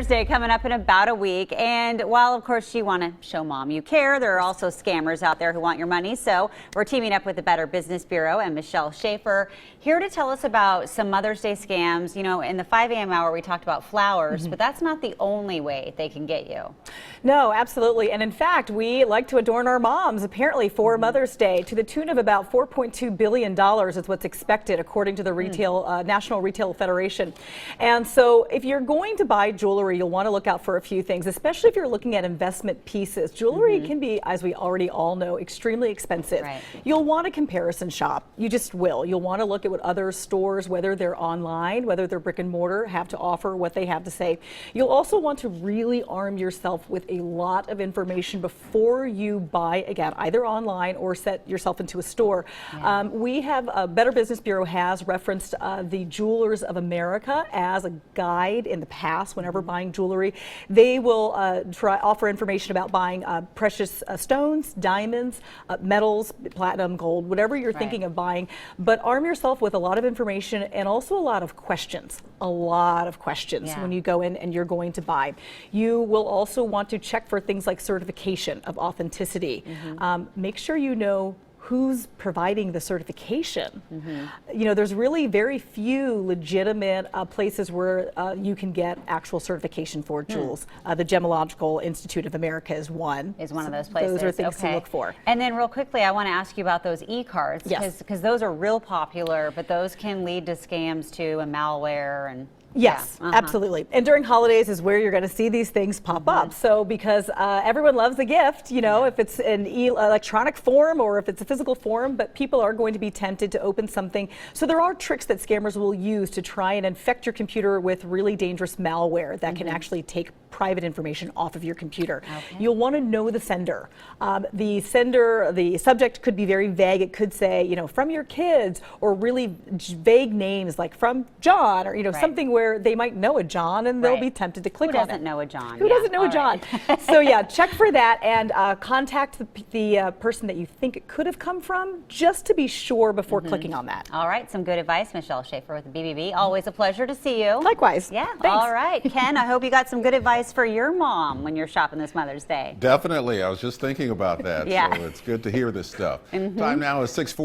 Day coming up in about a week, and while of course you want to show mom you care, there are also scammers out there who want your money. So we're teaming up with the Better Business Bureau and Michelle Schaefer here to tell us about some Mother's Day scams. You know, in the 5 a.m. hour we talked about flowers, but that's not the only way they can get you. No, absolutely. And in fact, we like to adorn our moms apparently for Mother's Day to the tune of about $4.2 billion is what's expected according to the National Retail Federation. And so if you're going to buy jewelry, you'll want to look out for a few things, especially if you're looking at investment pieces. Jewelry can be, as we already all know, extremely expensive. Right. You'll want a comparison shop. You just will. You'll want to look at what other stores, whether they're online, whether they're brick and mortar, have to offer, what they have to say. You'll also want to really arm yourself with a lot of information before you buy, again, either online or set yourself into a store. Yeah. We have, Better Business Bureau has referenced the Jewelers of America as a guide in the past whenever buying jewelry. They will offer information about buying precious stones, diamonds, metals, platinum, gold, whatever you're thinking of buying. But arm yourself with a lot of information and also a lot of questions. A lot of questions when you go in and you're going to buy. You will also want to check for things like certification of authenticity. Make sure you know who's providing the certification. You know, there's really very few legitimate places where you can get actual certification for jewels. The Gemological Institute of America is one. Is one of those places. Those are things to look for. And then real quickly, I want to ask you about those e-cards, because those are real popular, but those can lead to scams too, and malware and Yes, absolutely. And during holidays is where you're going to see these things pop up. So because everyone loves a gift, you know, if it's in electronic form or if it's a physical form, but people are going to be tempted to open something. So there are tricks that scammers will use to try and infect your computer with really dangerous malware that can actually take private information off of your computer. You'll want to know the sender. The subject could be very vague. It could say, you know, from your kids, or really vague names like from John, or, you know, something where they might know a John and they'll be tempted to click on it. Who doesn't know a John? Who doesn't know a John? So yeah, check for that and contact the person that you think it could have come from, just to be sure before clicking on that. All right, some good advice. Michelle Schaefer with the BBB. Always a pleasure to see you. Likewise. Yeah. Thanks. All right, Ken, I hope you got some good advice for your mom when you're shopping this Mother's Day. Definitely. I was just thinking about that. So it's good to hear this stuff. Time now is 6:40.